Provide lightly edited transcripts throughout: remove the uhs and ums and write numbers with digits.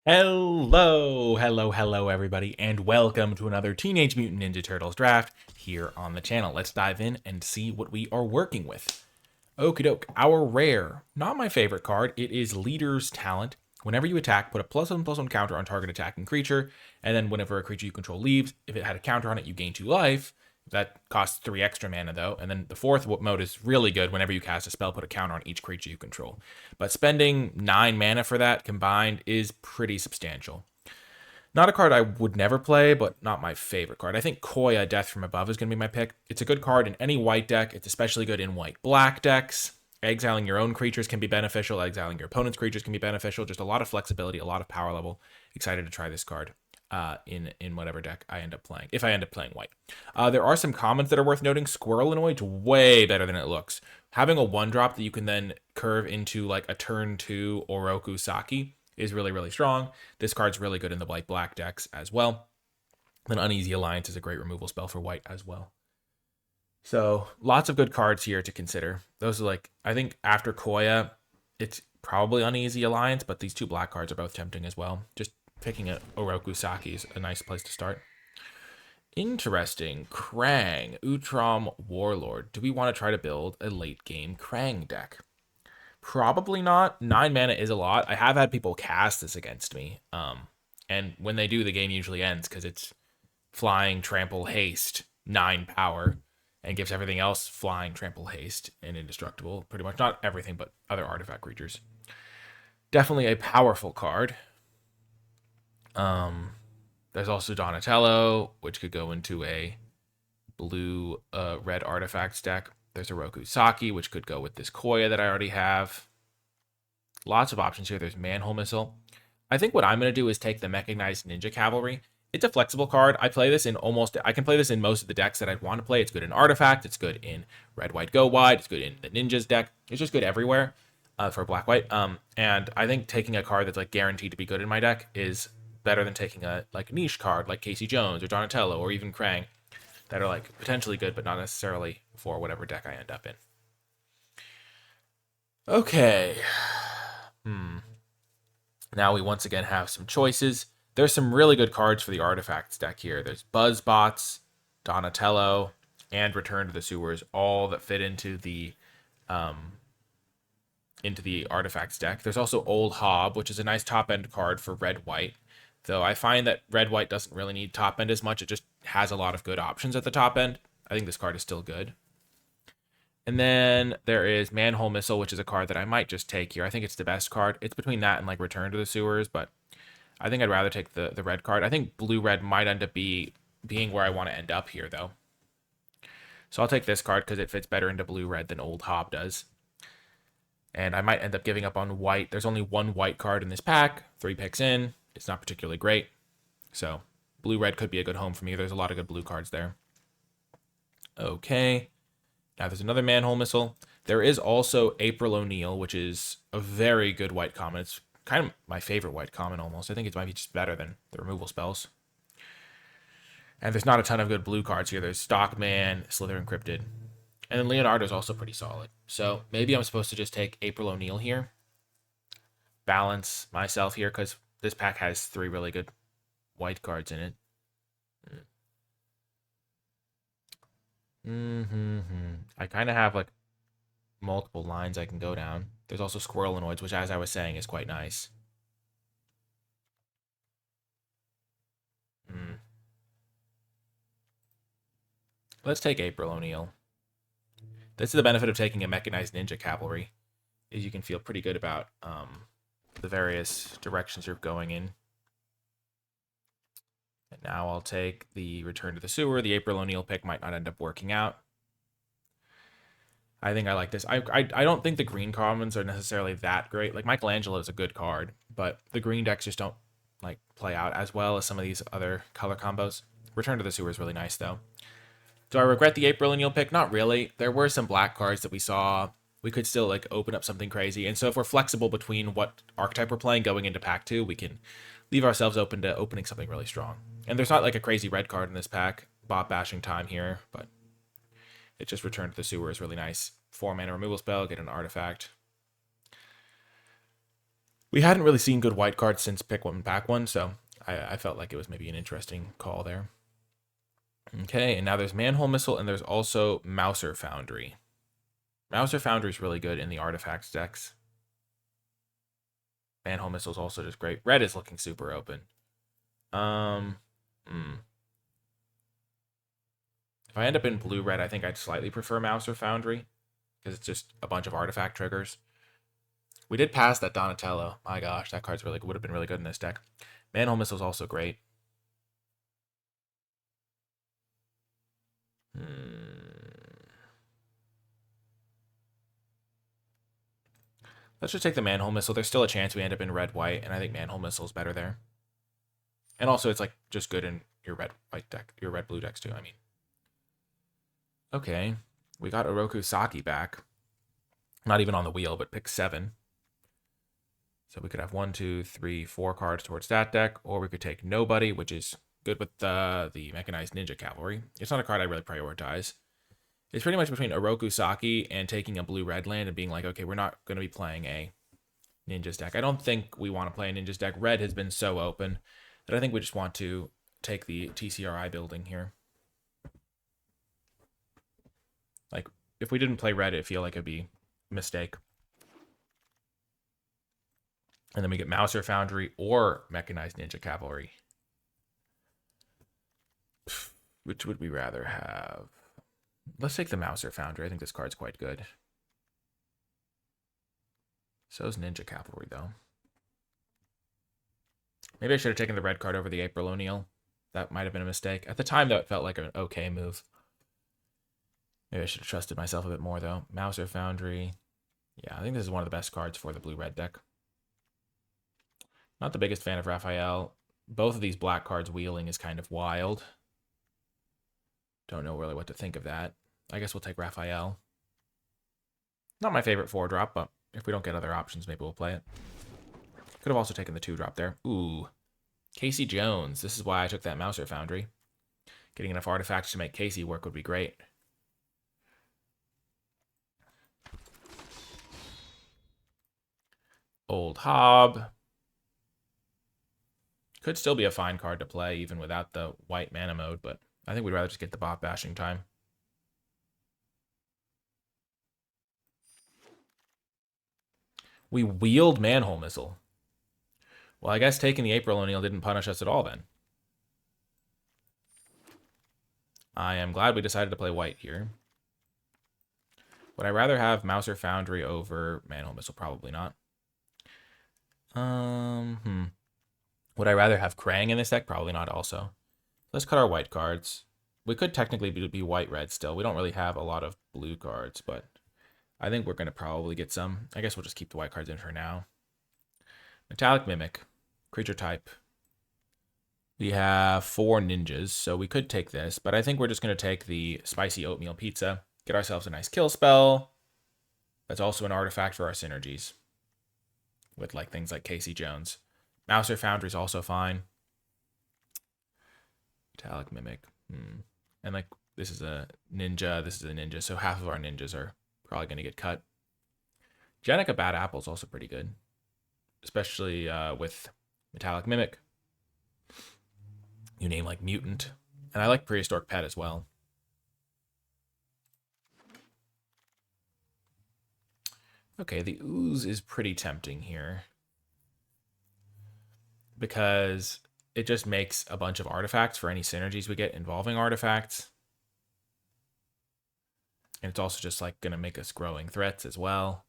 Hello, everybody, and welcome to another Teenage Mutant Ninja Turtles draft here on the channel. Let's dive in and see what we are working with. Okie doke, our rare, not my favorite card, it is Leader's Talent. Whenever you attack, put a +1/+1 counter on target attacking creature, and then whenever a creature you control leaves, if it had a counter on it, you gain 2 life. That costs 3 extra mana though, and then the fourth mode is really good. Whenever you cast a spell, put a counter on each creature you control. But spending 9 mana for that combined is pretty substantial. Not a card I would never play, but not my favorite card. I think Koya, Death from Above, is going to be my pick. It's a good card in any white deck. It's especially good in white-black decks. Exiling your own creatures can be beneficial. Exiling your opponent's creatures can be beneficial. Just a lot of flexibility, a lot of power level. Excited to try this card in whatever deck I end up playing, if I end up playing white. There are some comments that are worth noting. Squirrelinoid's way better than it looks. Having a 1-drop that you can then curve into like a turn 2 Oroku Saki is really, really strong. This card's really good in the white-black decks as well. Then Uneasy Alliance is a great removal spell for white as well. So lots of good cards here to consider. Those are like, I think after Koya, it's probably Uneasy Alliance, but these two black cards are both tempting as well. Just picking a Oroku Saki is a nice place to start. Interesting. Krang, Utrom Warlord. Do we want to try to build a late game Krang deck? Probably not. 9 mana is a lot. I have had people cast this against me. And when they do, the game usually ends because it's flying, trample, haste, 9 power, and gives everything else flying, trample, haste, and indestructible. Pretty much. Not everything, but other artifact creatures. Definitely a powerful card. There's also Donatello, which could go into a blue red artifacts deck. There's a Roku Saki, which could go with this Koya that I already have. Lots of options here. There's Manhole Missile. I think what I'm going to do is take the Mechanized Ninja Cavalry. It's a flexible card. I can play this in most of the decks that I'd want to play. It's good in Artifact. It's good in Red, White, Go Wide. It's good in the Ninjas deck. It's just good everywhere for Black, White. And I think taking a card that's like guaranteed to be good in my deck is better than taking a like niche card like Casey Jones or Donatello or even Krang that are like potentially good, but not necessarily for whatever deck I end up in. Okay. Now we once again have some choices. There's some really good cards for the artifacts deck here. There's Buzzbots, Donatello, and Return to the Sewers, all that fit into the artifacts deck. There's also Old Hob, which is a nice top end card for red white. Though I find that red white doesn't really need top end as much. It just has a lot of good options at the top end. I think this card is still good. And then there is Manhole Missile, which is a card that I might just take here. I think it's the best card. It's between that and like Return to the Sewers, but I think I'd rather take the red card. I think blue-red might end up being where I want to end up here, though. So I'll take this card because it fits better into blue-red than Old Hob does. And I might end up giving up on white. There's only one white card in this pack. 3 picks in. It's not particularly great. So blue-red could be a good home for me. There's a lot of good blue cards there. Okay. Now there's another Manhole Missile. There is also April O'Neil, which is a very good white common. It's kind of my favorite white common almost. I think it might be just better than the removal spells. And there's not a ton of good blue cards here. There's Stockman, Slither Encrypted. And then Leonardo's also pretty solid. So maybe I'm supposed to just take April O'Neil here. Balance myself here because this pack has 3 really good white cards in it. I kind of have like multiple lines I can go down. There's also Squirrelinoids, which as I was saying is quite nice. Let's take April O'Neil. This is the benefit of taking a Mechanized Ninja Cavalry, is you can feel pretty good about the various directions you're going in. And now I'll take the Return to the Sewer. The April O'Neil pick might not end up working out. I think I like this. I don't think the green commons are necessarily that great. Like Michelangelo is a good card, but the green decks just don't like play out as well as some of these other color combos. Return to the Sewer is really nice though. Do I regret the April O'Neil pick? Not really. There were some black cards that we saw. We could still like open up something crazy. And so if we're flexible between what archetype we're playing going into pack 2, we can leave ourselves open to opening something really strong. And there's not like a crazy red card in this pack. Bot bashing time here, but it just Return to the Sewer is really nice. 4 mana removal spell, get an artifact. We hadn't really seen good white cards since pick one, back one, so I felt like it was maybe an interesting call there. Okay, and now there's Manhole Missile, and there's also Mouser Foundry. Mouser Foundry is really good in the artifacts decks. Manhole Missile is also just great. Red is looking super open. If I end up in blue-red, I think I'd slightly prefer Mouser Foundry, because it's just a bunch of artifact triggers. We did pass that Donatello. My gosh, that card's would have been really good in this deck. Manhole Missile is also great. Let's just take the Manhole Missile. There's still a chance we end up in red-white, and I think Manhole Missile is better there. And also, it's like just good in your red-white deck, your red-blue decks too, I mean. Okay, we got Oroku Saki back. Not even on the wheel, but pick 7. So we could have 1, 2, 3, 4 cards towards that deck, or we could take Nobody, which is good with the Mechanized Ninja Cavalry. It's not a card I really prioritize. It's pretty much between Oroku Saki and taking a blue-red land and being like, okay, we're not going to be playing a Ninjas deck. I don't think we want to play a Ninjas deck. Red has been so open that I think we just want to take the TCRI building here. Like, if we didn't play red, it'd feel like it'd be a mistake. And then we get Mouser Foundry or Mechanized Ninja Cavalry. Which would we rather have? Let's take the Mouser Foundry. I think this card's quite good. So's Ninja Cavalry, though. Maybe I should have taken the red card over the April O'Neil. That might have been a mistake. At the time, though, it felt like an okay move. Maybe I should have trusted myself a bit more, though. Mouser Foundry. Yeah, I think this is one of the best cards for the blue-red deck. Not the biggest fan of Raphael. Both of these black cards wheeling is kind of wild. Don't know really what to think of that. I guess we'll take Raphael. Not my favorite 4-drop, but if we don't get other options, maybe we'll play it. Could have also taken the 2-drop there. Ooh. Casey Jones. This is why I took that Mouser Foundry. Getting enough artifacts to make Casey work would be great. Old Hob. Could still be a fine card to play, even without the white mana mode, but I think we'd rather just get the bot bashing time. We wheeled Manhole Missile. Well, I guess taking the April O'Neil didn't punish us at all then. I am glad we decided to play white here. Would I rather have Mouser Foundry over Manhole Missile? Probably not. Would I rather have Krang in this deck? Probably not also. Let's cut our white cards. We could technically be white-red still. We don't really have a lot of blue cards, but I think we're going to probably get some. I guess we'll just keep the white cards in for now. Metallic Mimic. Creature type. We have 4 ninjas, so we could take this, but I think we're just going to take the Spicy Oatmeal Pizza. Get ourselves a nice kill spell. That's also an artifact for our synergies. With like things like Casey Jones. Mouser Foundry is also fine. Metallic Mimic. And like, this is a ninja, this is a ninja, so half of our ninjas are probably going to get cut. Jenica Bad Apple is also pretty good. Especially with Metallic Mimic. You name like Mutant. And I like Prehistoric Pet as well. Okay, the Ooze is pretty tempting here. Because it just makes a bunch of artifacts for any synergies we get involving artifacts. And it's also just like going to make us growing threats as well.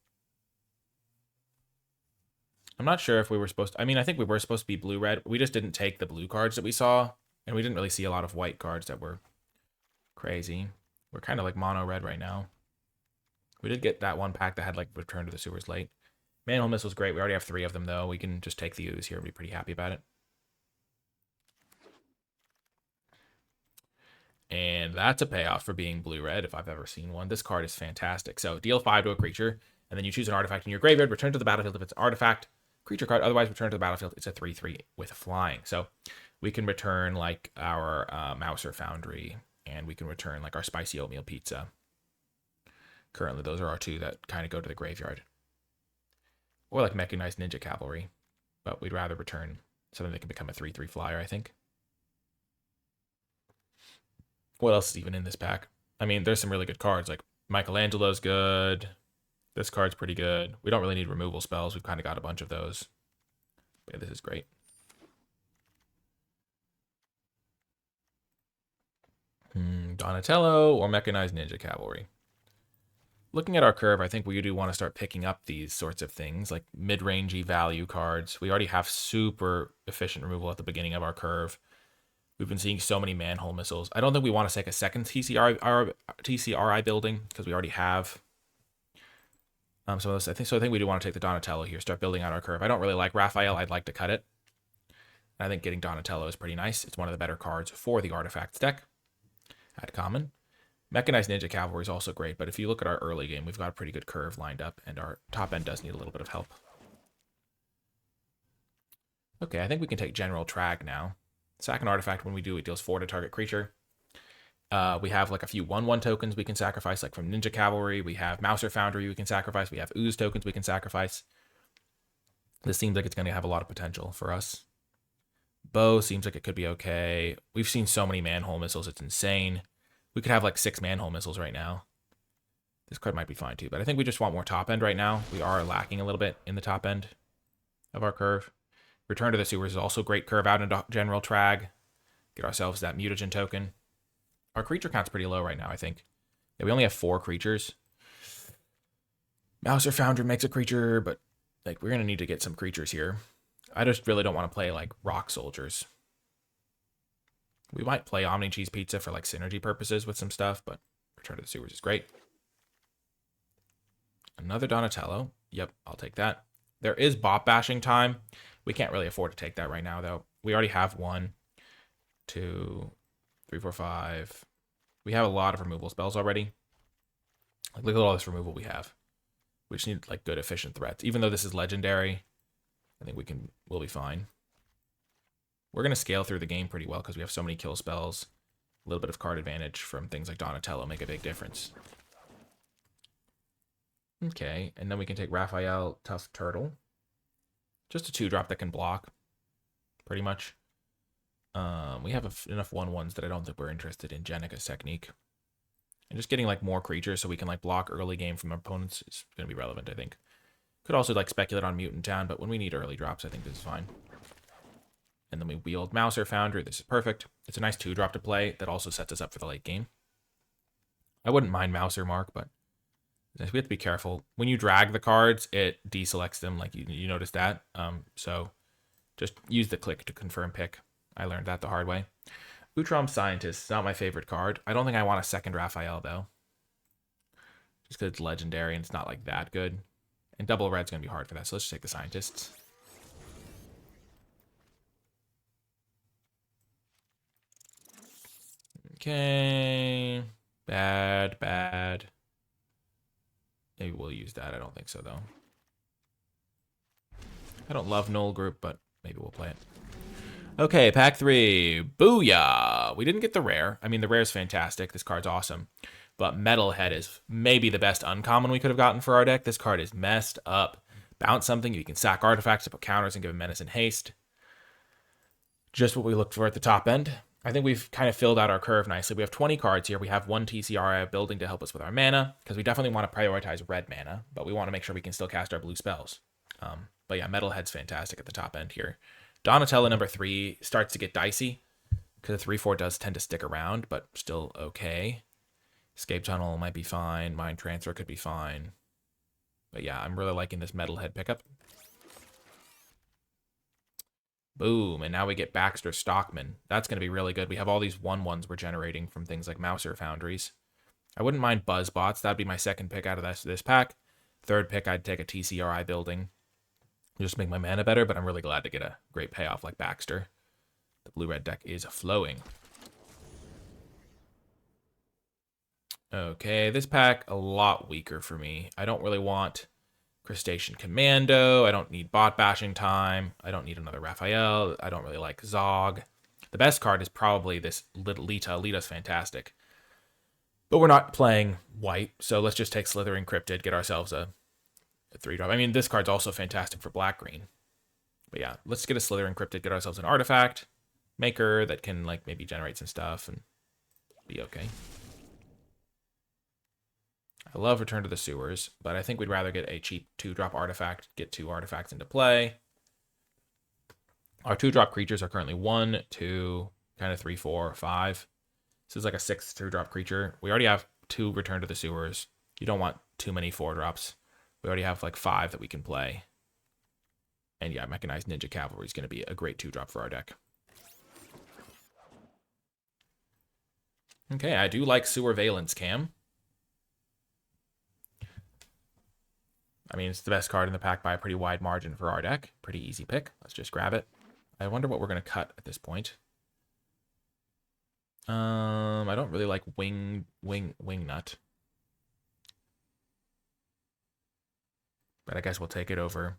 I'm not sure if we were supposed to... I mean, I think we were supposed to be blue-red. We just didn't take the blue cards that we saw. And we didn't really see a lot of white cards that were crazy. We're kind of like mono-red right now. We did get that one pack that had like Return to the Sewers late. Manhole Missile's great. We already have 3 of them, though. We can just take the Ooze here and be pretty happy about it. And that's a payoff for being blue-red, if I've ever seen one. This card is fantastic. So deal 5 to a creature, and then you choose an artifact in your graveyard, return to the battlefield if it's an artifact, creature card, otherwise return to the battlefield. It's a 3/3 with flying. So we can return like our Mouser Foundry, and we can return like our Spicy Oatmeal Pizza. Currently, those are our 2 that kind of go to the graveyard. Or like Mechanized Ninja Cavalry. But we'd rather return something that can become a 3/3 flyer, I think. What else is even in this pack? I mean, there's some really good cards. Like Michelangelo's good. This card's pretty good. We don't really need removal spells. We've kind of got a bunch of those. But yeah, this is great. Donatello or Mechanized Ninja Cavalry. Looking at our curve, I think we do want to start picking up these sorts of things, like mid-rangey value cards. We already have super efficient removal at the beginning of our curve. We've been seeing so many manhole missiles. I don't think we want to take a second TCRI building because we already have some of those. I think we do want to take the Donatello here, start building out our curve. I don't really like Raphael. I'd like to cut it. And I think getting Donatello is pretty nice. It's one of the better cards for the Artifacts deck at common. Mechanized Ninja Cavalry is also great, but if you look at our early game, we've got a pretty good curve lined up, and our top end does need a little bit of help. Okay, I think we can take General Trag now. Sack an artifact. When we do, it deals 4 to target creature. We have like a few 1/1 tokens we can sacrifice, like from Ninja Cavalry. We have Mouser Foundry we can sacrifice. We have Ooze tokens we can sacrifice. This seems like it's going to have a lot of potential for us. Bow seems like it could be okay. We've seen so many manhole missiles. It's insane. We could have like 6 manhole missiles right now. This card might be fine too, but I think we just want more top end right now. We are lacking a little bit in the top end of our curve. Return to the Sewers is also great. Curve out into General Trag. Get ourselves that mutagen token. Our creature count's pretty low right now, I think. Yeah, we only have 4 creatures. Mouser Foundry makes a creature, but like we're going to need to get some creatures here. I just really don't want to play like Rock Soldiers. We might play Omni Cheese Pizza for like synergy purposes with some stuff, but Return to the Sewers is great. Another Donatello. Yep, I'll take that. There is bot bashing time. We can't really afford to take that right now, though. We already have 1, 2, 3, 4, 5. We have a lot of removal spells already. Like, look at all this removal we have. We just need like good efficient threats. Even though this is legendary, I think we'll be fine. We're gonna scale through the game pretty well because we have so many kill spells. A little bit of card advantage from things like Donatello make a big difference. Okay, and then we can take Raphael, Tough Turtle. Just a 2-drop that can block, pretty much. We have enough 1/1s that I don't think we're interested in Jenica's Technique. And just getting like more creatures so we can like block early game from our opponents is going to be relevant, I think. Could also like speculate on Mutant Town, but when we need early drops, I think this is fine. And then we wield Mouser Foundry. This is perfect. It's a nice 2-drop to play that also sets us up for the late game. I wouldn't mind Mouser Mark, but we have to be careful. When you drag the cards, it deselects them, like you noticed that. So just use the click to confirm pick. I learned that the hard way. Utrom Scientist is not my favorite card. I don't think I want a second Raphael, though. Just because it's legendary and it's not like that good. And double red's going to be hard for that, so let's just take the Scientists. Okay. Bad. Maybe we'll use that. I don't think so, though. I don't love Null Group, but maybe we'll play it. Okay, pack 3. Booyah! We didn't get the rare. I mean, the rare is fantastic. This card's awesome. But Metalhead is maybe the best uncommon we could have gotten for our deck. This card is messed up. Bounce something. You can sack artifacts to put counters and give a menace and haste. Just what we looked for at the top end. I think we've kind of filled out our curve nicely. We have 20 cards here. We have 1 TCRI building to help us with our mana, because we definitely want to prioritize red mana, but we want to make sure we can still cast our blue spells. But yeah, Metalhead's fantastic at the top end here. Donatello number 3 starts to get dicey, because the 3/4 does tend to stick around, but still okay. Escape Tunnel might be fine. Mind Transfer could be fine. But yeah, I'm really liking this Metalhead pickup. Boom, and now we get Baxter Stockman. That's going to be really good. We have all these 1/1s we're generating from things like Mouser Foundries. I wouldn't mind Buzzbots. That'd be my second pick out of this pack. Third pick, I'd take a TCRI building. Just make my mana better, but I'm really glad to get a great payoff like Baxter. The blue-red deck is flowing. Okay, this pack, a lot weaker for me. I don't really want Crustacean Commando. I don't need bot bashing time. I don't need another Raphael. I don't really like Zog. The best card is probably this Lita. Lita's fantastic. But we're not playing white, so let's just take Slithering Cryptid, get ourselves a a 3-drop. I mean, this card's also fantastic for black-green. But yeah, let's get a Slither Encrypted, get ourselves an artifact maker that can, like, maybe generate some stuff and be okay. I love Return to the Sewers, but I think we'd rather get a cheap 2-drop artifact, get 2 artifacts into play. Our 2-drop creatures are currently 1, 2, kind of 3, 4, 5. This is like a 6 2-drop creature. We already have 2 Return to the Sewers. You don't want too many 4-drops. We already have like 5 that we can play. And yeah, Mechanized Ninja Cavalry is going to be a great 2-drop for our deck. Okay, I do like Sewer Valence, Cam. I mean, it's the best card in the pack by a pretty wide margin for our deck. Pretty easy pick. Let's just grab it. I wonder what we're going to cut at this point. I don't really like Wingnut. But I guess we'll take it over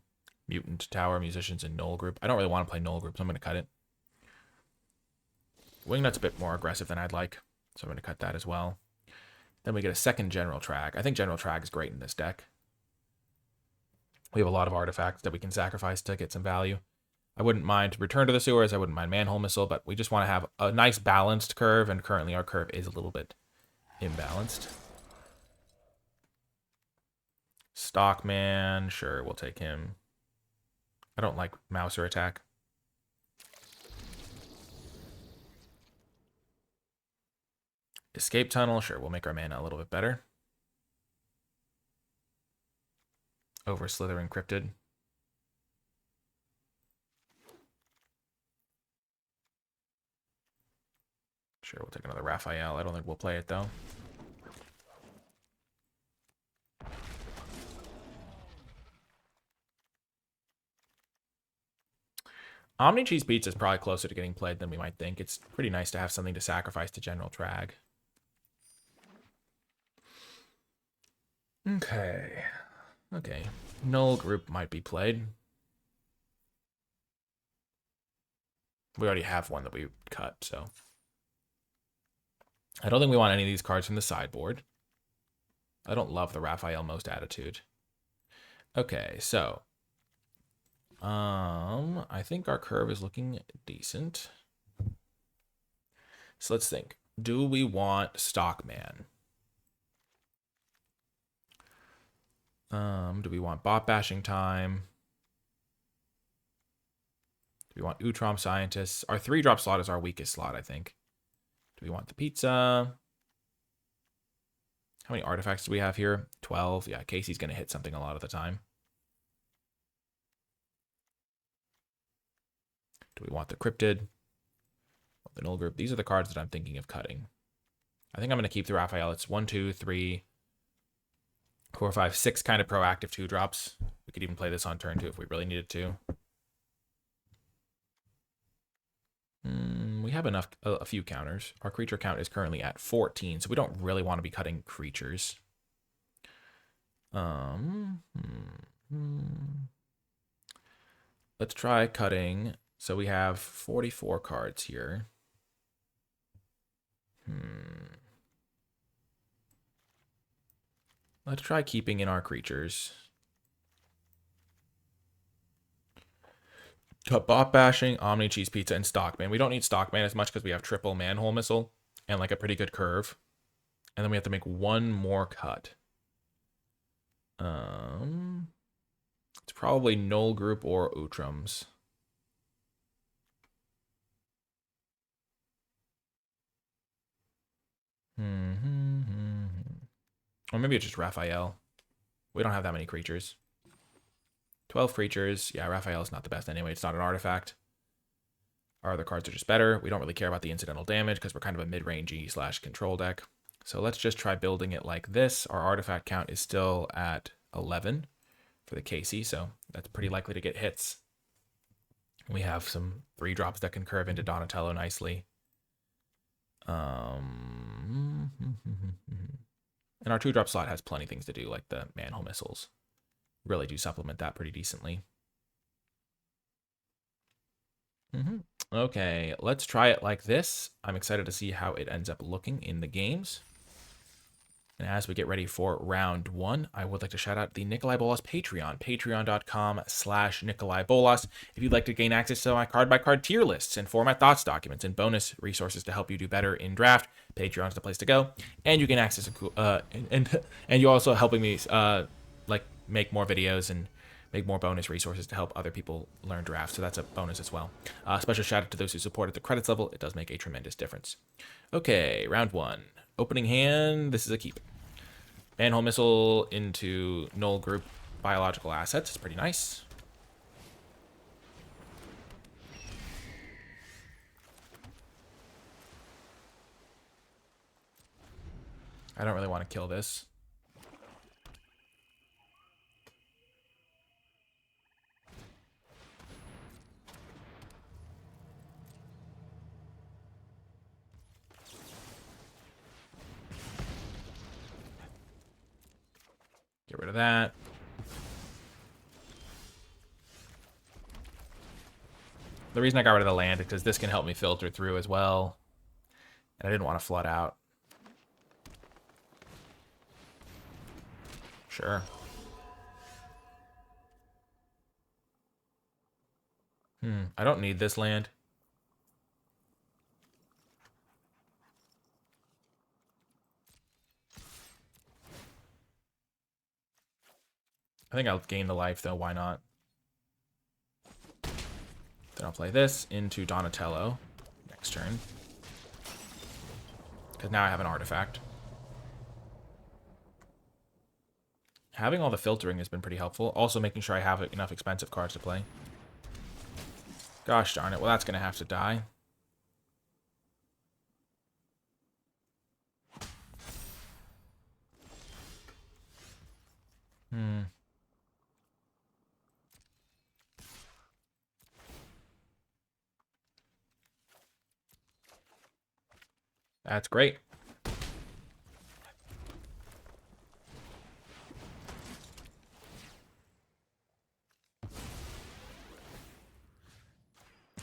Mutant, Tower, Musicians, and Null Group. I don't really want to play Null Group, so I'm going to cut it. Wingnut's a bit more aggressive than I'd like, so I'm going to cut that as well. Then we get a second General Trag. I think General Trag is great in this deck. We have a lot of artifacts that we can sacrifice to get some value. I wouldn't mind Return to the Sewers. I wouldn't mind Manhole Missile, but we just want to have a nice balanced curve, and currently our curve is a little bit imbalanced. Stockman, sure, we'll take him. I don't like Mouser attack. Escape Tunnel, sure, we'll make our mana a little bit better. Over Slither Encrypted. Sure, we'll take another Raphael. I don't think we'll play it, though. Omni Cheese Pizza is probably closer to getting played than we might think. It's pretty nice to have something to sacrifice to General Trag. Okay. Okay. Null Group might be played. We already have one that we cut, so. I don't think we want any of these cards from the sideboard. I don't love the Raphael Most Attitude. Okay, so. I think our curve is looking decent. So let's think. Do we want Stockman? Do we want Bot Bashing Time? Do we want Utrom Scientists? Our 3-drop slot is our weakest slot, I think. Do we want the pizza? How many artifacts do we have here? 12. Yeah, Casey's going to hit something a lot of the time. Do we want the Cryptid? The Null Group. These are the cards that I'm thinking of cutting. I think I'm going to keep the Raphael. It's 1, 2, 3, 4, 5, 6 kind of proactive 2-drops. We could even play this on turn 2 if we really needed to. We have enough, a few counters. Our creature count is currently at 14, so we don't really want to be cutting creatures. Let's try cutting. So we have 44 cards here. Let's try keeping in our creatures. Cut Bot Bashing, Omni Cheese Pizza, and Stockman. We don't need Stockman as much because we have triple Manhole Missile and like a pretty good curve. And then we have to make one more cut. It's probably Null Group or Utroms. Or maybe it's just Raphael. We don't have that many creatures. 12 creatures. Yeah, Raphael's not the best anyway. It's not an artifact. Our other cards are just better. We don't really care about the incidental damage because we're kind of a mid-rangey / control deck. So let's just try building it like this. Our artifact count is still at 11 for the Casey, so that's pretty likely to get hits. We have some 3-drops that can curve into Donatello nicely. And our 2-drop slot has plenty of things to do, like the Manhole Missiles. Really do supplement that pretty decently. Okay, let's try it like this. I'm excited to see how it ends up looking in the games. And as we get ready for round one, I would like to shout out the NicolaiBolas Patreon, patreon.com/NicolaiBolas. If you'd like to gain access to my card-by-card tier lists and format thoughts documents and bonus resources to help you do better in draft, Patreon's the place to go. And you can access and you also helping me like make more videos and make more bonus resources to help other people learn draft. So that's a bonus as well. Special shout out to those who support at the credits level. It does make a tremendous difference. Okay, round one. Opening hand, this is a keep. Manhole Missile into Null Group Biological Assets. It's pretty nice. I don't really want to kill this. Get rid of that. The reason I got rid of the land is because this can help me filter through as well. And I didn't want to flood out. Sure. I don't need this land. I think I'll gain the life, though. Why not? Then I'll play this into Donatello next turn. Because now I have an artifact. Having all the filtering has been pretty helpful. Also making sure I have enough expensive cards to play. Gosh darn it. Well, that's going to have to die. That's great.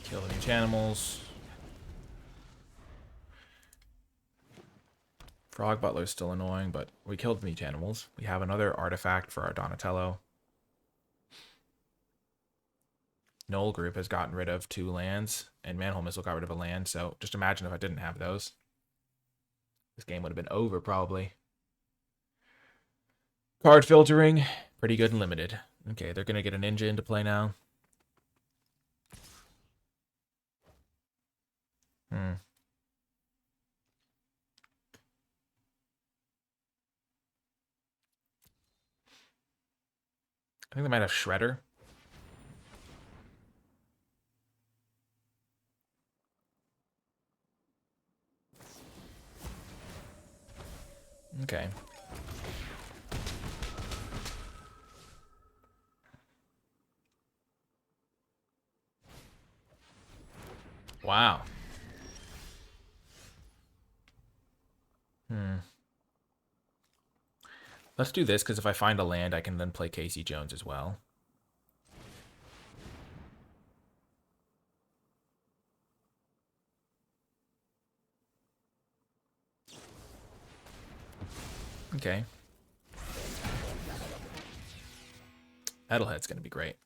Kill the mutant animals. Frog Butler's still annoying, but we killed the mutant animals. We have another artifact for our Donatello. Null Group has gotten rid of 2 lands, and Manhole Missile got rid of a land, so just imagine if I didn't have those. This game would have been over, probably. Card filtering, pretty good and limited. Okay, they're going to get a ninja into play now. I think they might have Shredder. Okay. Wow. Let's do this, because if I find a land, I can then play Casey Jones as well. Okay. Metalhead's going to be great.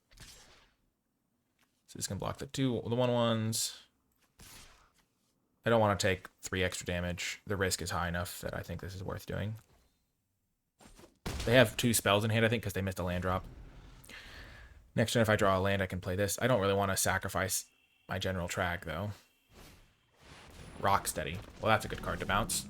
So this can block the 1/1s. I don't want to take 3 extra damage. The risk is high enough that I think this is worth doing. They have 2 spells in hand, I think, because they missed a land drop. Next turn, if I draw a land, I can play this. I don't really want to sacrifice my general track, though. Rocksteady. Well, that's a good card to bounce.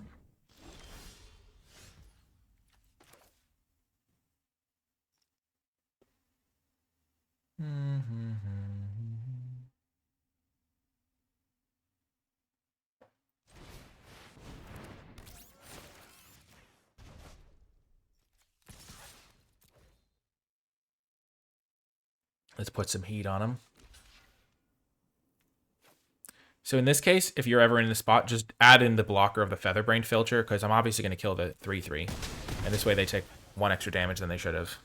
Let's put some heat on him. So in this case, if you're ever in the spot, just add in the blocker of the Featherbrain Filcher, because I'm obviously going to kill the 3/3. And this way they take 1 extra damage than they should have.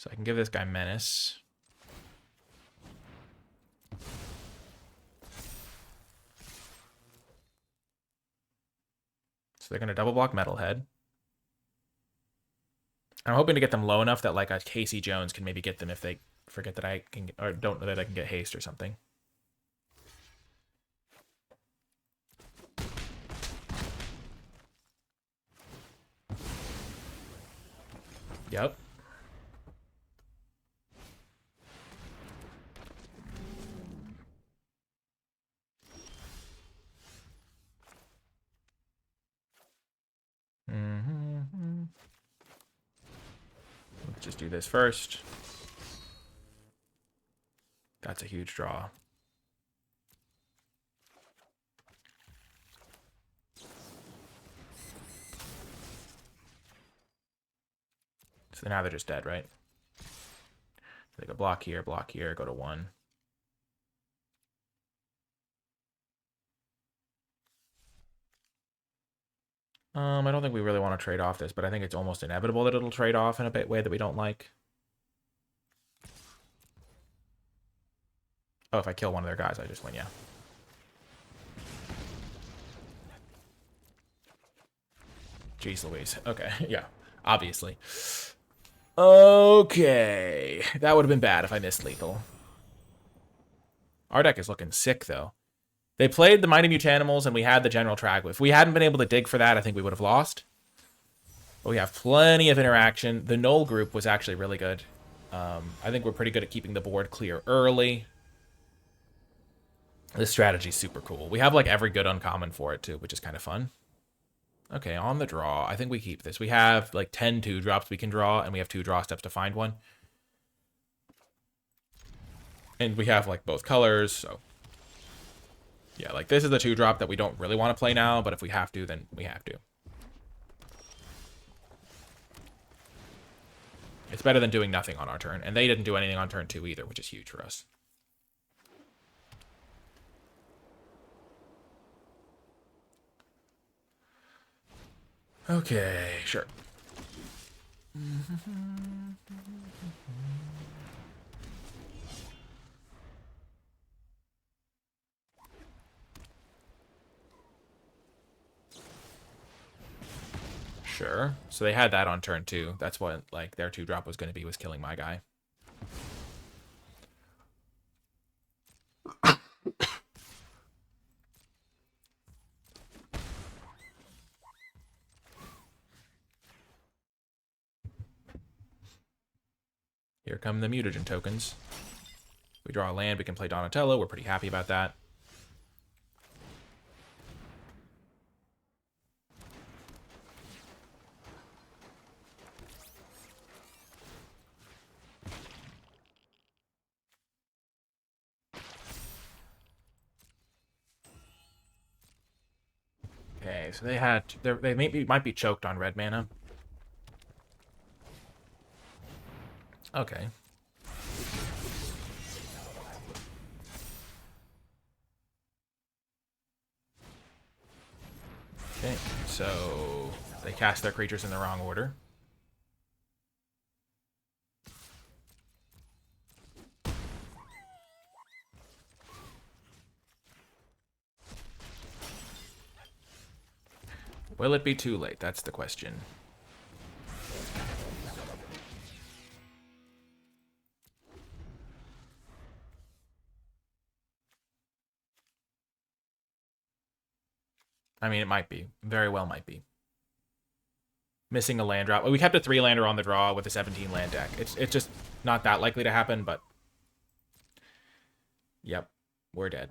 So I can give this guy Menace. So they're going to double block Metalhead. I'm hoping to get them low enough that like a Casey Jones can maybe get them if they forget that I can, or don't know that I can get haste or something. Yep. Let's just do this first. That's a huge draw. So now they're just dead, right? They go block here, go to 1. I don't think we really want to trade off this, but I think it's almost inevitable that it'll trade off in a way that we don't like. Oh, if I kill one of their guys, I just win, yeah. Jeez Louise. Okay, yeah, obviously. Okay, that would have been bad if I missed lethal. Our deck is looking sick, though. They played the Mighty Mutanimals, and we had the General Trag. If we hadn't been able to dig for that, I think we would have lost. But we have plenty of interaction. The Null group was actually really good. I think we're pretty good at keeping the board clear early. This strategy's super cool. We have like every good uncommon for it too, which is kind of fun. Okay, on the draw, I think we keep this. We have like 10 2-drops we can draw, and we have 2 draw steps to find one. And we have like both colors, so yeah, like this is the 2-drop that we don't really want to play now, but if we have to, then we have to. It's better than doing nothing on our turn, and they didn't do anything on turn 2 either, which is huge for us. Okay, sure. Sure. So they had that on turn 2. That's what like their 2-drop was going to be, was killing my guy. Here come the mutagen tokens. We draw a land, we can play Donatello. We're pretty happy about that. Okay, so they had they might be choked on red mana. Okay. Okay, so they cast their creatures in the wrong order. Will it be too late? That's the question. I mean, it might be. Very well might be. Missing a land drop. We kept a 3-lander on the draw with a 17-land deck. It's just not that likely to happen, but... Yep, we're dead.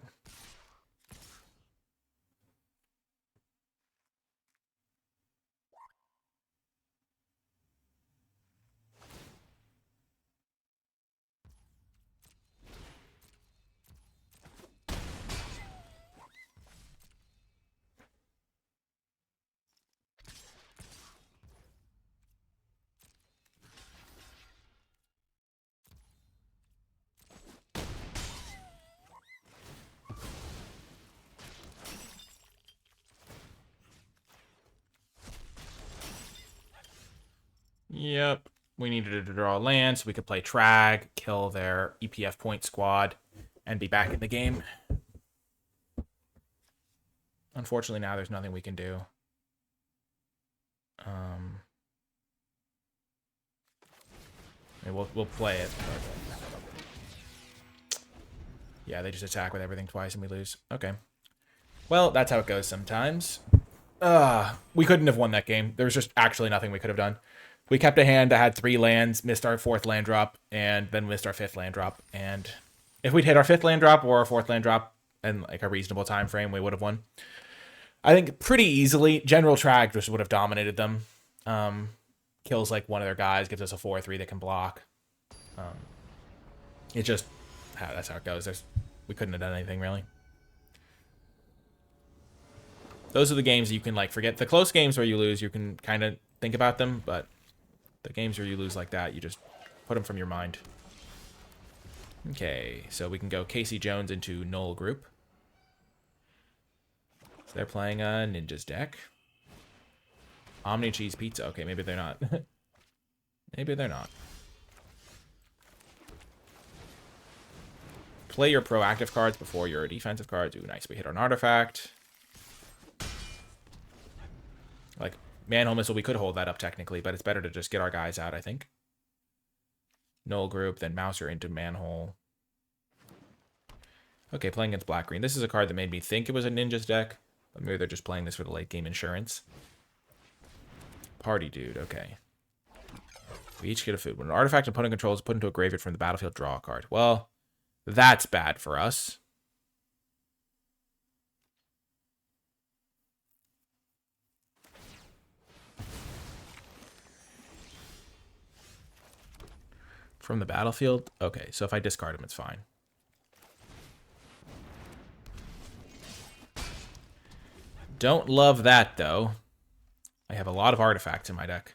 Yep. We needed to draw a land so we could play Trag, kill their EPF point squad, and be back in the game. Unfortunately, now there's nothing we can do. We'll play it. Yeah, they just attack with everything twice and we lose. Okay. Well, that's how it goes sometimes. We couldn't have won that game. There was just actually nothing we could have done. We kept a hand that had 3 lands, missed our 4th land drop, and then missed our 5th land drop. And if we'd hit our 5th land drop or our 4th land drop in like a reasonable time frame, we would have won. I think pretty easily. General Trag just would have dominated them. Kills like one of their guys, gives us a 4/3 that can block. It just that's how it goes. We couldn't have done anything really. Those are the games you can like forget. The close games where you lose, you can kind of think about them, but the games where you lose like that, you just put them from your mind. Okay, so we can go Casey Jones into Null Group. So they're playing a Ninja's deck. Omni Cheese Pizza. Okay, maybe they're not. Maybe they're not. Play your proactive cards before your defensive cards. Ooh, nice. We hit an artifact. Like, Manhole Missile, we could hold that up technically, but it's better to just get our guys out, I think. Null Group, then Mouser into Manhole. Okay, playing against Black-Green. This is a card that made me think it was a Ninja's deck. But maybe they're just playing this for the late game insurance. Party Dude, okay. We each get a food. When an artifact opponent controls is put into a graveyard from the battlefield, draw a card. Well, that's bad for us. From the battlefield? Okay, so if I discard him, it's fine. Don't love that, though. I have a lot of artifacts in my deck.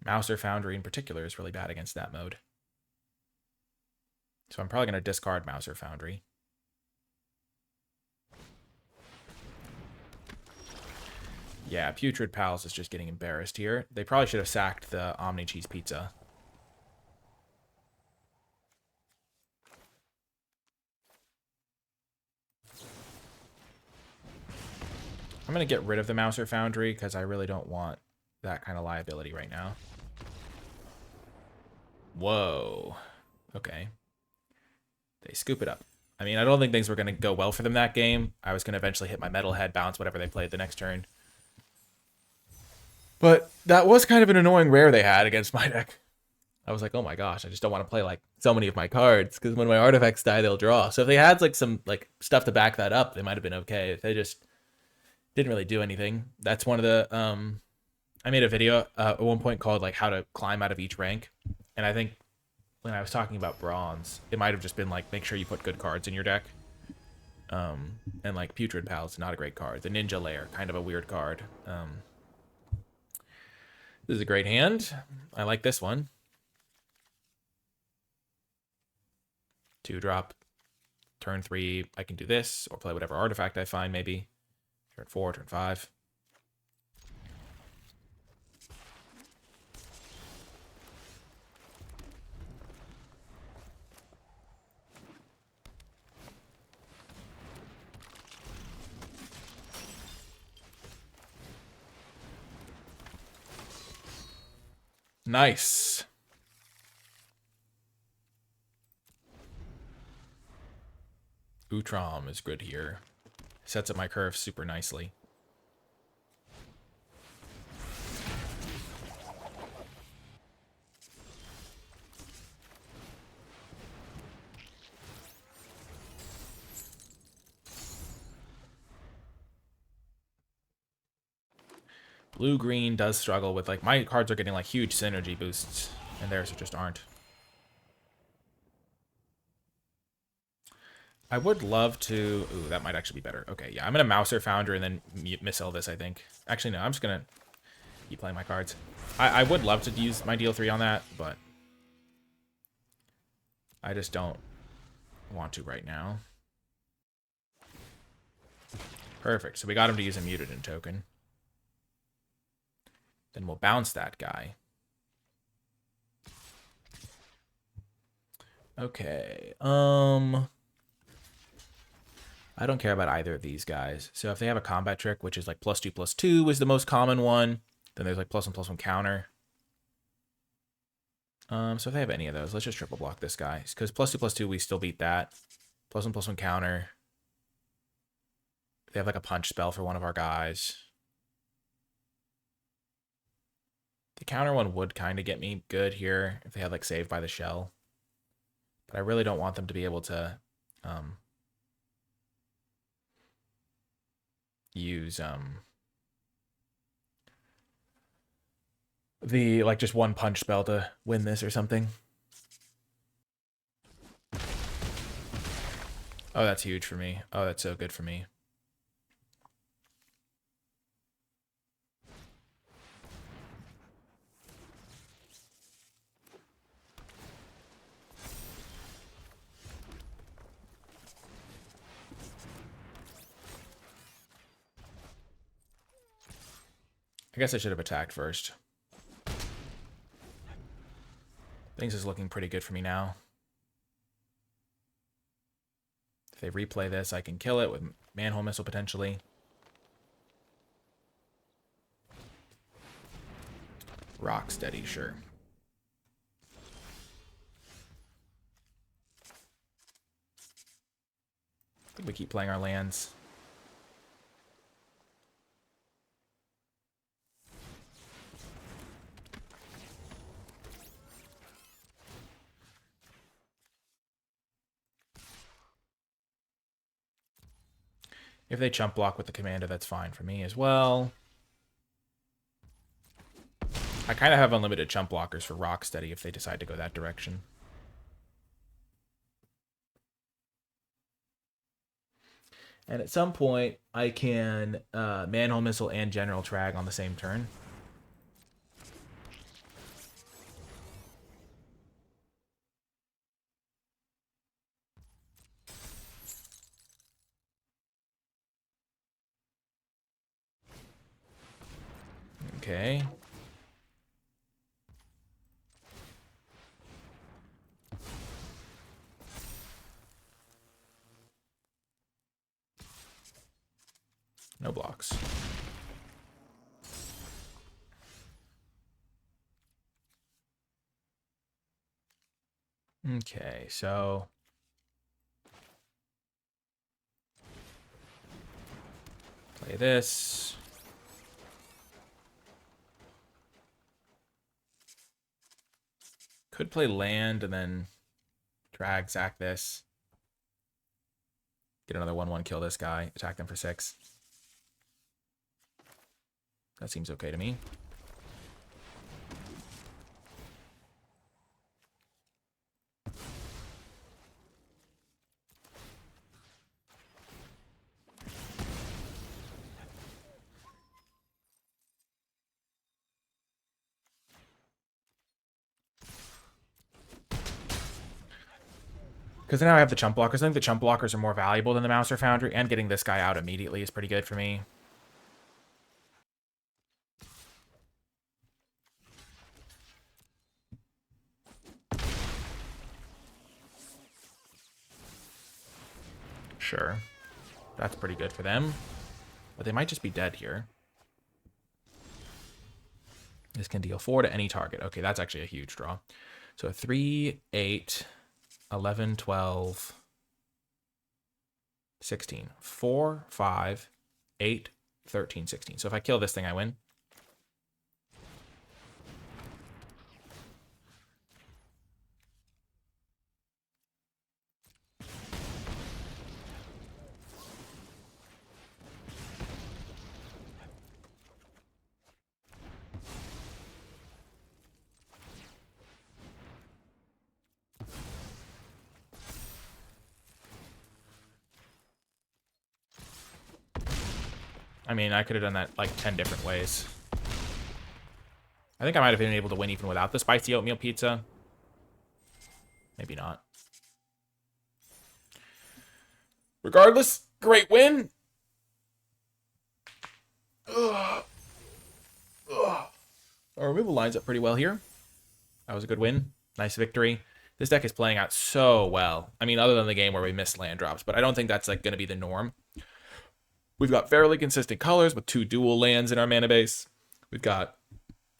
Mouser Foundry in particular is really bad against that mode. So I'm probably going to discard Mouser Foundry. Yeah, Putrid Pals is just getting embarrassed here. They probably should have sacked the Omni Cheese Pizza. I'm going to get rid of the Mouser Foundry because I really don't want that kind of liability right now. Whoa. Okay. They scoop it up. I mean, I don't think things were going to go well for them that game. I was going to eventually hit my Metalhead, bounce whatever they played the next turn. But that was kind of an annoying rare they had against my deck. I was like, oh my gosh, I just don't want to play like so many of my cards because when my artifacts die, they'll draw. So if they had like some like stuff to back that up, they might have been okay. If they just didn't really do anything. That's one of the I made a video at one point called like how to climb out of each rank. And I think when I was talking about bronze, it might have just been like make sure you put good cards in your deck. And like Putrid Pals, not a great card. The Ninja Lair, kind of a weird card. This is a great hand. I like this one. 2-drop. Turn 3, I can do this, or play whatever artifact I find, maybe. Turn 4, turn 5. Nice. Utrom is good here. Sets up my curve super nicely. Blue-green does struggle with, like, my cards are getting, like, huge synergy boosts, and theirs just aren't. I would love to... Ooh, that might actually be better. Okay, yeah, I'm going to Mouser Founder and then missile this, I think. Actually, no, I'm just going to keep playing my cards. I would love to use my deal 3 on that, but I just don't want to right now. Perfect. So we got him to use a Mutant token. Then we'll bounce that guy. Okay. I don't care about either of these guys. So if they have a combat trick, which is like +2/+2 is the most common one, then there's like +1/+1 counter. So if they have any of those, let's just triple block this guy. Because +2/+2, we still beat that. +1/+1 counter. They have like a punch spell for one of our guys. The counter one would kind of get me good here if they had like Saved by the Shell. But I really don't want them to be able to use the like just one punch spell to win this or something. Oh, that's huge for me. Oh, that's so good for me. I guess I should have attacked first. Things is looking pretty good for me now. If they replay this, I can kill it with Manhole Missile potentially. Rocksteady, sure. I think we keep playing our lands. If they chump block with the commander, that's fine for me as well. I kind of have unlimited chump blockers for Rocksteady if they decide to go that direction. And at some point, I can Manhole Missile and General Trag on the same turn. Okay. No blocks. Okay, so play this. Could play land and then drag, sack this. Get another 1/1, kill this guy, attack them for 6. That seems okay to me. Because now I have the chump blockers. I think the chump blockers are more valuable than the Mouser Foundry, and getting this guy out immediately is pretty good for me. Sure. That's pretty good for them. But they might just be dead here. This can deal 4 to any target. Okay, that's actually a huge draw. So 3, 8, 11, 12, 16. 4, 5, 8, 13, 16. So if I kill this thing, I win. I mean, I could have done that like 10 different ways. I think I might have been able to win even without the spicy oatmeal pizza. Maybe not. Regardless, great win. Our removal lines up pretty well here. That was a good win. Nice victory. This deck is playing out so well. I mean, other than the game where we missed land drops, but I don't think that's like going to be the norm. We've got fairly consistent colors with 2 dual lands in our mana base. We've got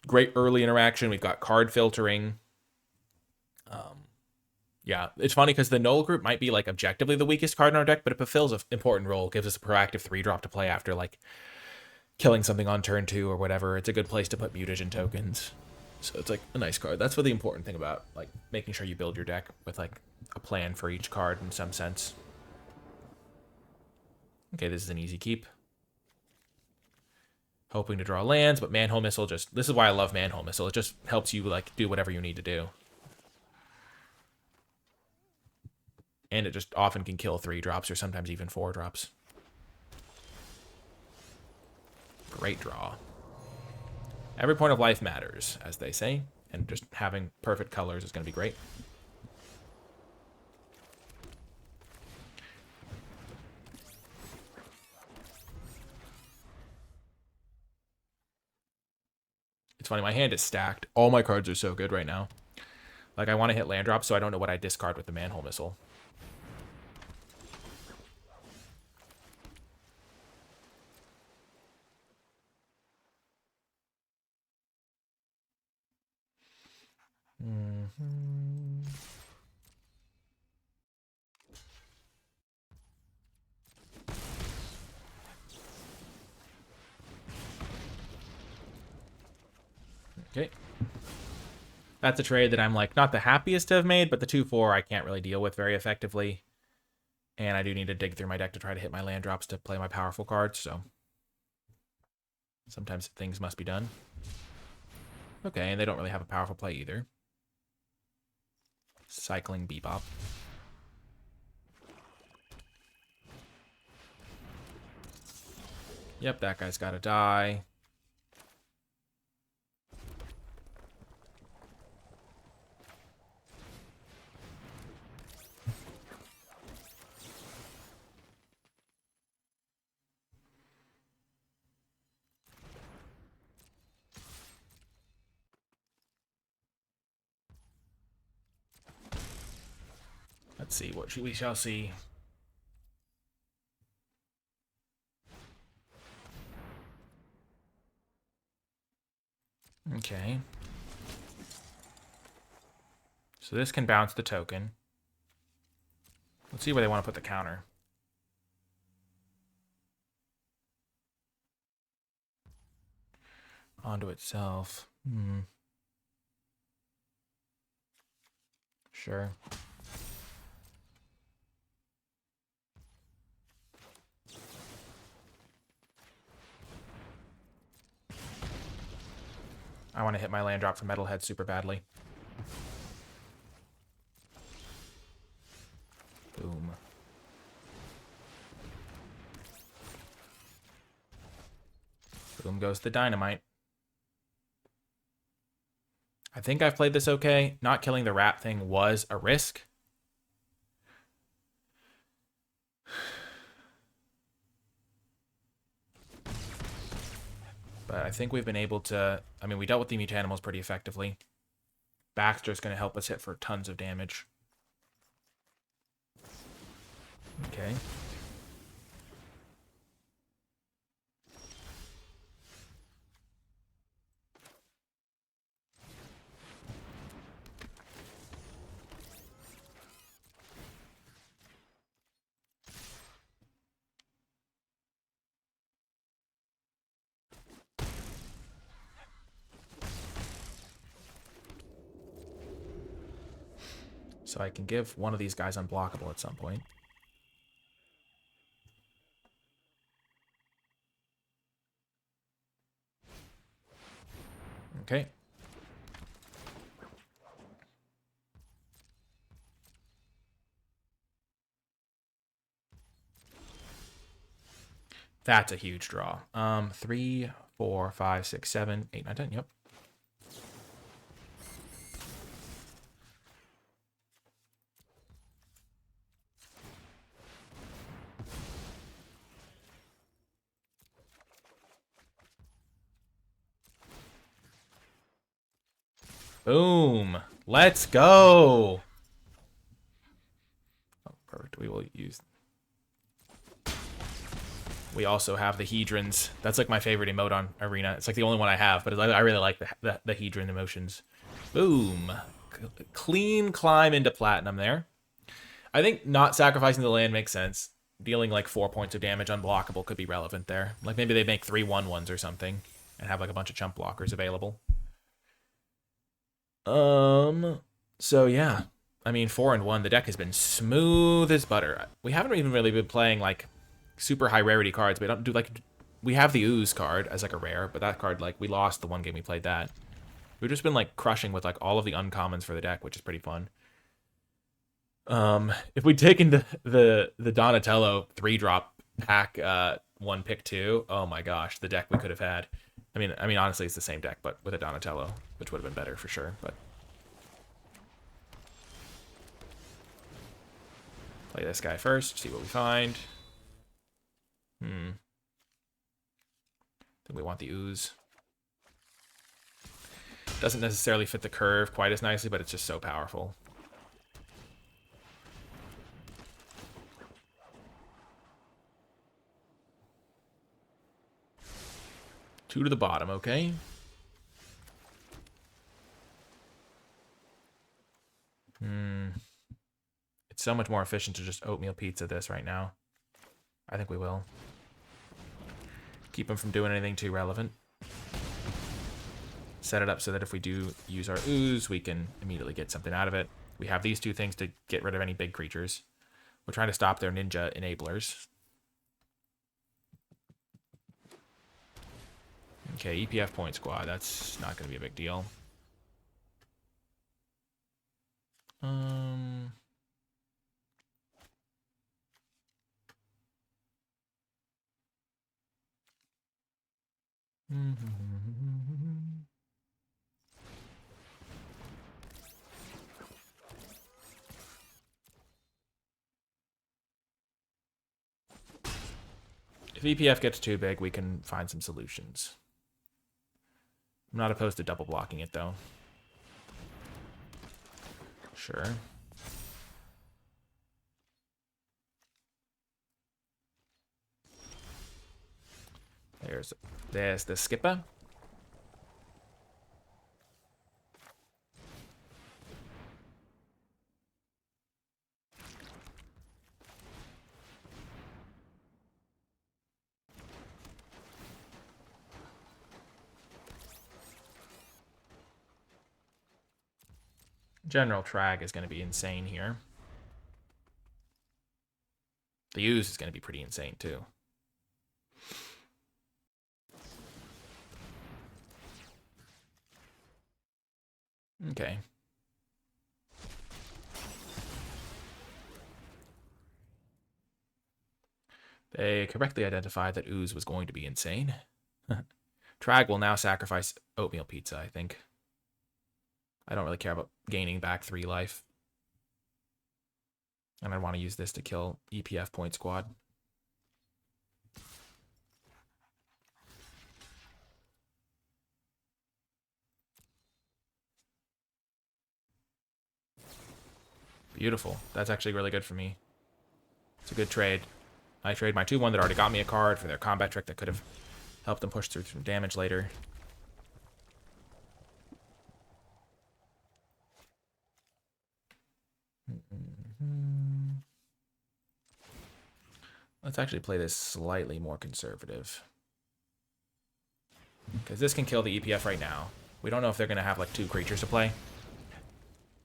great early interaction. We've got card filtering. Yeah, it's funny because the Null group might be like objectively the weakest card in our deck, but it fulfills an important role. It gives us a proactive 3-drop to play after like killing something on turn 2 or whatever. It's a good place to put mutagen tokens. So it's like a nice card. That's what the important thing about like making sure you build your deck with like a plan for each card in some sense. Okay, this is an easy keep. Hoping to draw lands, but Manhole Missile just... This is why I love Manhole Missile. It just helps you like do whatever you need to do. And it just often can kill 3-drops or sometimes even 4-drops. Great draw. Every point of life matters, as they say. And just having perfect colors is going to be great. It's funny, my hand is stacked. All my cards are so good right now. Like, I want to hit land drops, so I don't know what I discard with the Manhole Missile. Okay. That's a trade that I'm like not the happiest to have made, but the 2/4 I can't really deal with very effectively. And I do need to dig through my deck to try to hit my land drops to play my powerful cards, so sometimes things must be done. Okay, and they don't really have a powerful play either. Cycling Bebop. Yep, that guy's gotta die. Let's see what we shall see. Okay. So this can bounce the token. Let's see where they want to put the counter. Onto itself. Sure. I want to hit my land drop for Metalhead super badly. Boom. Boom goes the dynamite. I think I've played this okay. Not killing the rat thing was a risk. But I think we've been able to... I mean, we dealt with the Mutanimals pretty effectively. Baxter's going to help us hit for tons of damage. Okay. So I can give one of these guys unblockable at some point. Okay. That's a huge draw. 3, 4, 5, 6, 7, 8, 9, 10. Yep. Boom. Let's go. Oh, perfect. We will use... We also have the Hedrons. That's like my favorite emote on Arena. It's like the only one I have, but I really like the Hedron emotions. Boom. Clean climb into Platinum there. I think not sacrificing the land makes sense. Dealing like 4 points of damage unblockable could be relevant there. Like maybe they make 3 1/1s or something and have like a bunch of chump blockers available. So yeah. I mean, 4-1, the deck has been smooth as butter. We haven't even really been playing like super high rarity cards. We don't do like, we have the Ooze card as like a rare, but that card, like, we lost the one game we played that. We've just been like crushing with like all of the uncommons for the deck, which is pretty fun. If we'd taken the Donatello 3-drop pack 1 pick 2, oh my gosh, the deck we could have had. I mean honestly it's the same deck, but with a Donatello, which would have been better for sure, but play this guy first, see what we find. I think we want the Ooze. Doesn't necessarily fit the curve quite as nicely, but it's just so powerful. Two to the bottom, okay? It's so much more efficient to just oatmeal pizza this right now. I think we will. Keep him from doing anything too relevant. Set it up so that if we do use our Ooze, we can immediately get something out of it. We have these 2 things to get rid of any big creatures. We're trying to stop their ninja enablers. Okay, EPF point squad. That's not going to be a big deal. If EPF gets too big, we can find some solutions. I'm not opposed to double blocking it, though. Sure. There's the skipper. General Trag is going to be insane here. The Ooze is going to be pretty insane, too. Okay. They correctly identified that Ooze was going to be insane. Trag will now sacrifice oatmeal pizza, I think. I don't really care about gaining back 3 life. And I want to use this to kill EPF point squad. Beautiful. That's actually really good for me. It's a good trade. I trade my 2-1 that already got me a card for their combat trick that could have helped them push through some damage later. Let's actually play this slightly more conservative. Because this can kill the EPF right now. We don't know if they're going to have like 2 creatures to play.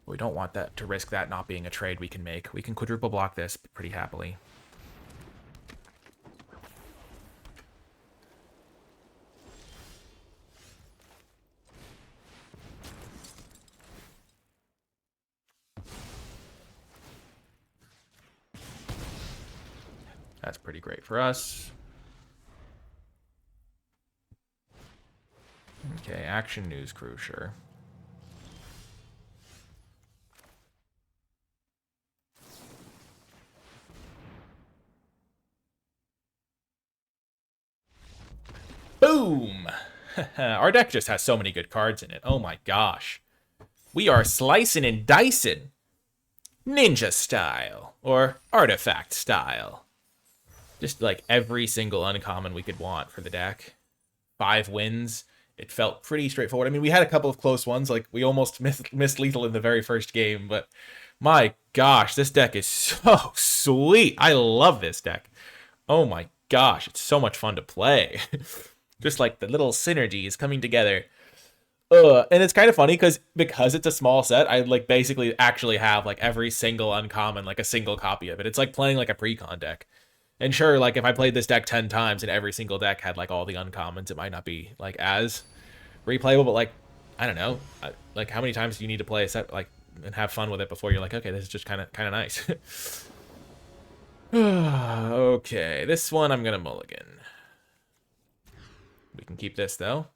We don't want that to risk that not being a trade we can make. We can quadruple block this pretty happily. That's pretty great for us. Okay, Action News Crew, sure. Boom! Our deck just has so many good cards in it. Oh my gosh. We are slicing and dicing. Ninja style. Or artifact style. Just like every single uncommon we could want for the deck. 5 wins. It felt pretty straightforward. I mean, we had a couple of close ones. Like, we almost missed lethal in the very first game. But my gosh, this deck is so sweet. I love this deck. Oh my gosh, it's so much fun to play. Just like the little synergies coming together. And it's kind of funny because it's a small set, I like basically actually have like every single uncommon, like a single copy of it. It's like playing like a pre-con deck. And sure, like if I played this deck 10 times and every single deck had like all the uncommons, it might not be like as replayable, but like, I don't know, like how many times do you need to play a set like and have fun with it before you're like, okay, this is just kind of nice. Okay, this one I'm gonna mulligan. We can keep this though.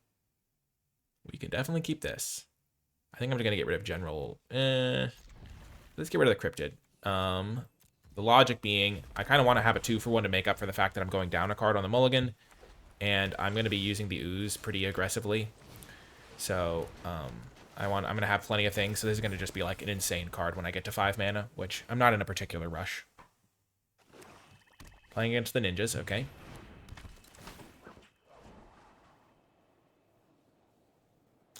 We can definitely keep this. I think I'm gonna get rid of general. Let's get rid of the cryptid. The logic being, I kind of want to have a 2-for-1 to make up for the fact that I'm going down a card on the mulligan, and I'm going to be using the ooze pretty aggressively. So I'm going to have plenty of things. So this is going to just be like an insane card when I get to 5 mana, which I'm not in a particular rush. Playing against the ninjas, okay.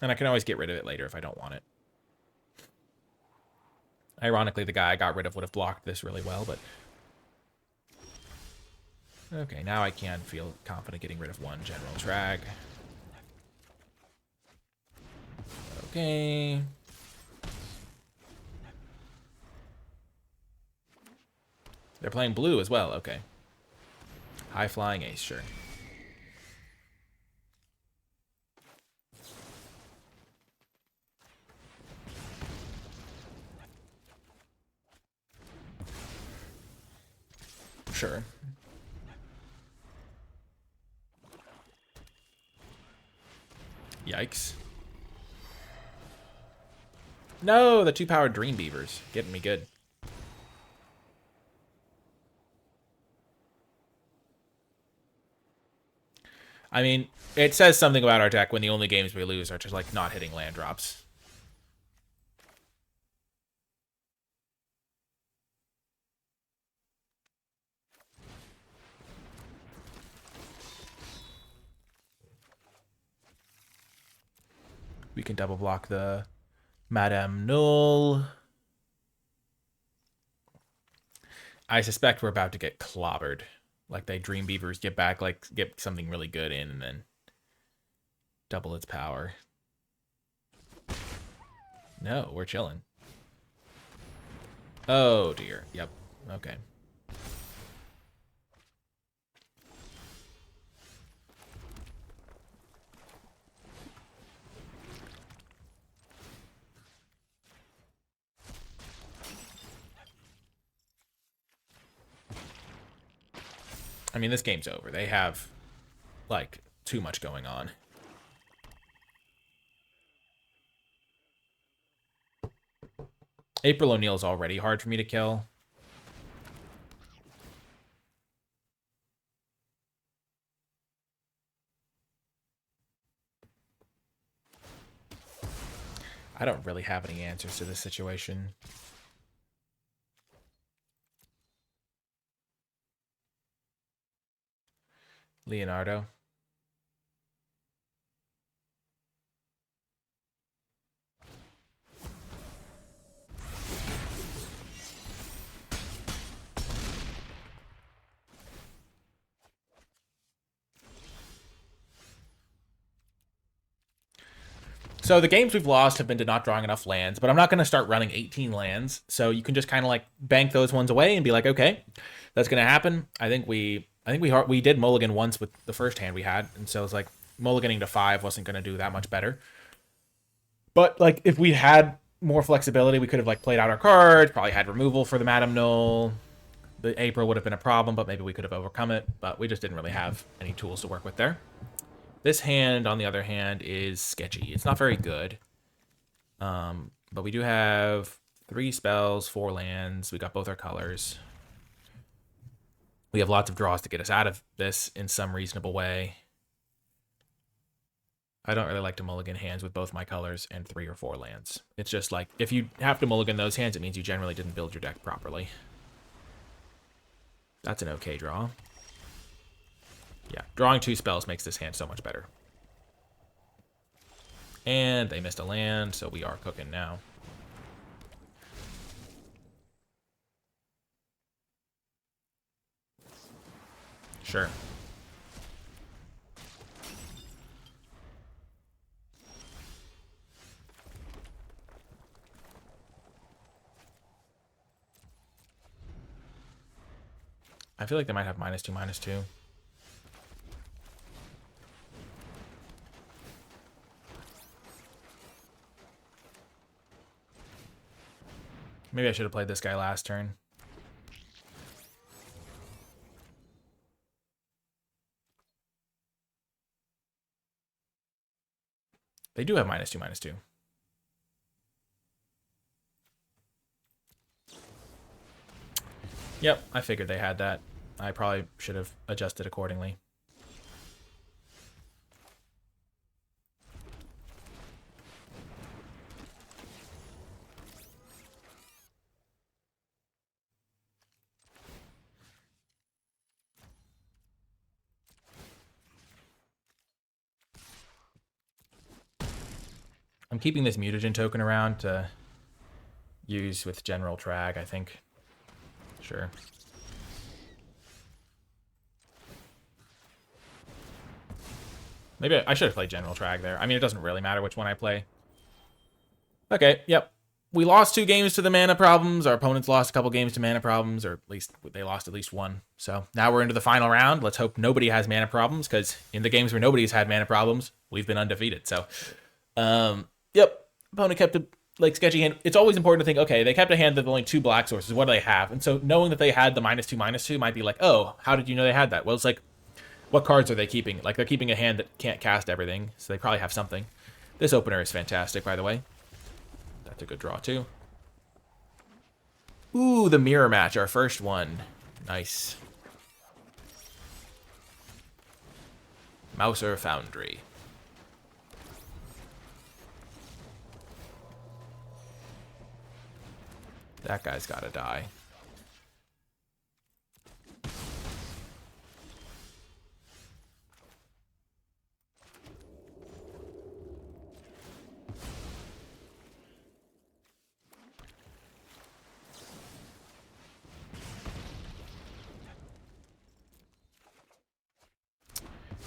And I can always get rid of it later if I don't want it. Ironically, the guy I got rid of would have blocked this really well, but... Okay, now I can feel confident getting rid of 1 general drag. Okay. They're playing blue as well, okay. High flying ace, sure. Sure. Yikes. No, the 2-powered Dream Beavers. Getting me good. I mean, it says something about our deck when the only games we lose are just, like, not hitting land drops. We can double block the Madame Null. I suspect we're about to get clobbered. Like they Dream Beavers get back, like get something really good in and then double its power. No, we're chilling. Oh dear. Yep. Okay. I mean, this game's over. They have, like, too much going on. April O'Neil's already hard for me to kill. I don't really have any answers to this situation. Leonardo. So the games we've lost have been to not drawing enough lands, but I'm not going to start running 18 lands. So you can just kind of like bank those ones away and be like, okay, that's going to happen. I think we did mulligan once with the first hand we had, and so it's like mulliganing to 5 wasn't going to do that much better. But like if we had more flexibility, we could have like played out our cards, probably had removal for the Madame Null. The April would have been a problem, but maybe we could have overcome it. But we just didn't really have any tools to work with there. This hand, on the other hand, is sketchy. It's not very good. But we do have 3 spells, 4 lands. We got both our colors. We have lots of draws to get us out of this in some reasonable way. I don't really like to mulligan hands with both my colors and 3 or 4 lands. It's just like, if you have to mulligan those hands, it means you generally didn't build your deck properly. That's an okay draw. Yeah, drawing 2 spells makes this hand so much better. And they missed a land, so we are cooking now. Sure. I feel like they might have -2/-2. Maybe I should have played this guy last turn. They do have -2/-2. Yep, I figured they had that. I probably should have adjusted accordingly. I'm keeping this mutagen token around to use with General Trag, I think. Sure. Maybe I should have played General Trag there. I mean, it doesn't really matter which one I play. Okay, yep. We lost 2 games to the mana problems. Our opponents lost a couple games to mana problems, or at least they lost at least 1. So now we're into the final round. Let's hope nobody has mana problems, because in the games where nobody's had mana problems, we've been undefeated. So, yep. Opponent kept a sketchy hand. It's always important to think, okay, they kept a hand with only 2 black sources. What do they have? And so knowing that they had the -2/-2 might be like, oh, how did you know they had that? Well, it's like, what cards are they keeping? Like, they're keeping a hand that can't cast everything, so they probably have something. This opener is fantastic, by the way. That's a good draw, too. Ooh, the mirror match, our first one. Nice. Mouser Foundry. That guy's gotta die.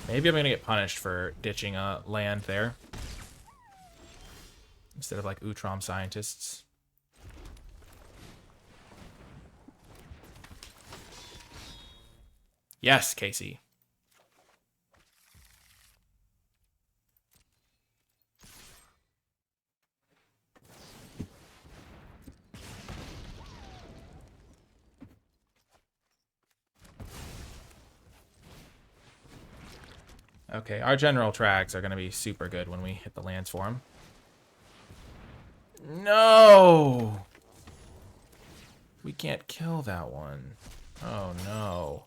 Maybe I'm gonna get punished for ditching a land there. Instead of like Utrom Scientists. Yes, Casey. Okay, our general trags are going to be super good when we hit the lands for them. No! We can't kill that one. Oh, no.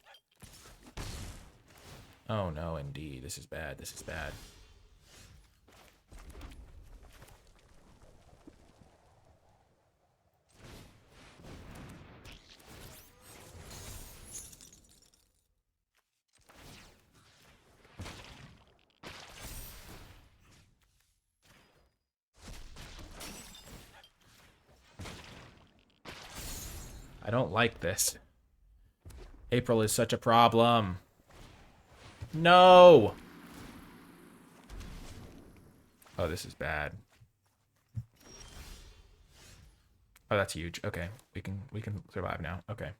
Oh, no, indeed. This is bad. This is bad. I don't like this. April is such a problem. No! Oh, this is bad. Oh, that's huge. Okay, we can survive now. Okay.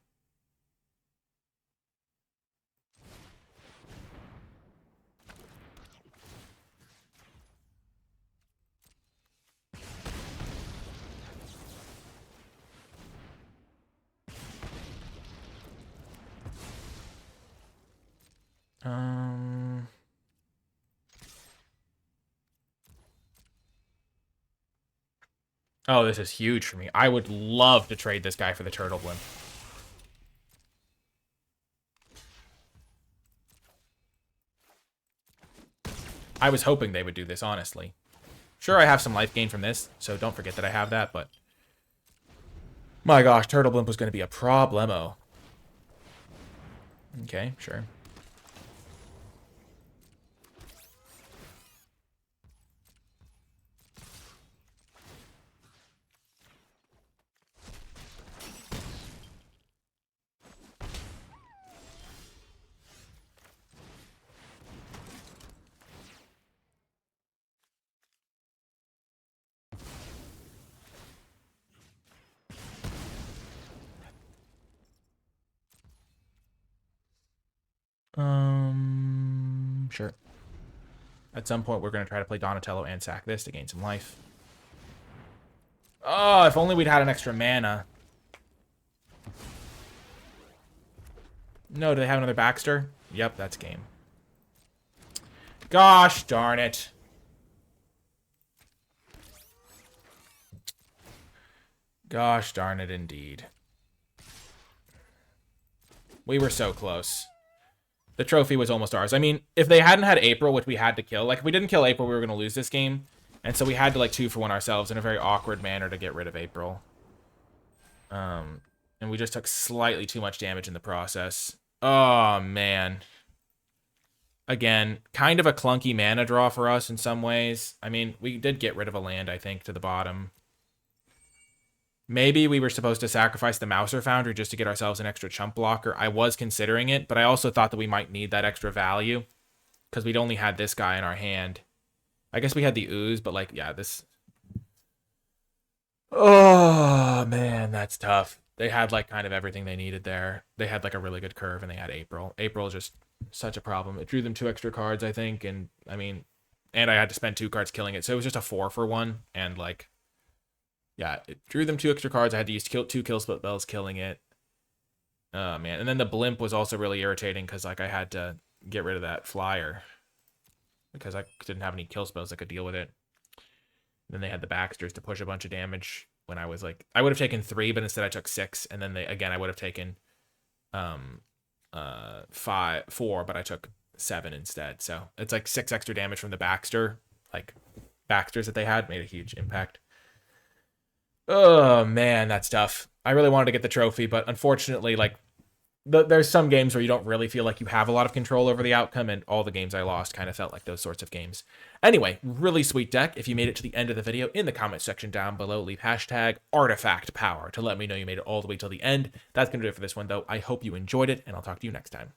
Oh, this is huge for me. I would love to trade this guy for the turtle blimp. I was hoping they would do this, honestly. Sure, I have some life gain from this, so don't forget that I have that, but... My gosh, Turtle Blimp was going to be a problemo. Okay, sure. Sure. At some point, we're going to try to play Donatello and sack this to gain some life. Oh, if only we'd had an extra mana. No, do they have another Baxter? Yep, that's game. Gosh darn it. Gosh darn it indeed. We were so close. The trophy was almost ours. I mean, if they hadn't had April, which we had to kill, like, if we didn't kill April, we were going to lose this game. And so we had to, like, 2-for-1 ourselves in a very awkward manner to get rid of April. And we just took slightly too much damage in the process. Oh, man. Again, kind of a clunky mana draw for us in some ways. I mean, we did get rid of a land, I think, to the bottom. Maybe we were supposed to sacrifice the Mouser Foundry just to get ourselves an extra chump blocker. I was considering it, but I also thought that we might need that extra value because we'd only had this guy in our hand. I guess we had the Ooze, but, like, yeah, this... Oh, man, that's tough. They had, like, kind of everything they needed there. They had, like, a really good curve, and they had April. April is just such a problem. It drew them 2 extra cards, I think, and, I mean... And I had to spend 2 cards killing it, so it was just a 4-for-1, and, like... Yeah, it drew them 2 extra cards. I had to use 2 kill split bells killing it. Oh, man. And then the blimp was also really irritating because, like, I had to get rid of that flyer because I didn't have any kill spells that could deal with it. And then they had the Baxters to push a bunch of damage when I was, like... I would have taken 3, but instead I took 6. And then, I would have taken 4, but I took 7 instead. So it's, like, 6 extra damage from the Baxter. Like, Baxters that they had made a huge impact. Oh, man, that's tough. I really wanted to get the trophy, but unfortunately, like, there's some games where you don't really feel like you have a lot of control over the outcome, and all the games I lost kind of felt like those sorts of games. Anyway, really sweet deck. If you made it to the end of the video, in the comment section down below, leave hashtag artifact power to let me know you made it all the way till the end. That's going to do it for this one, though. I hope you enjoyed it, and I'll talk to you next time.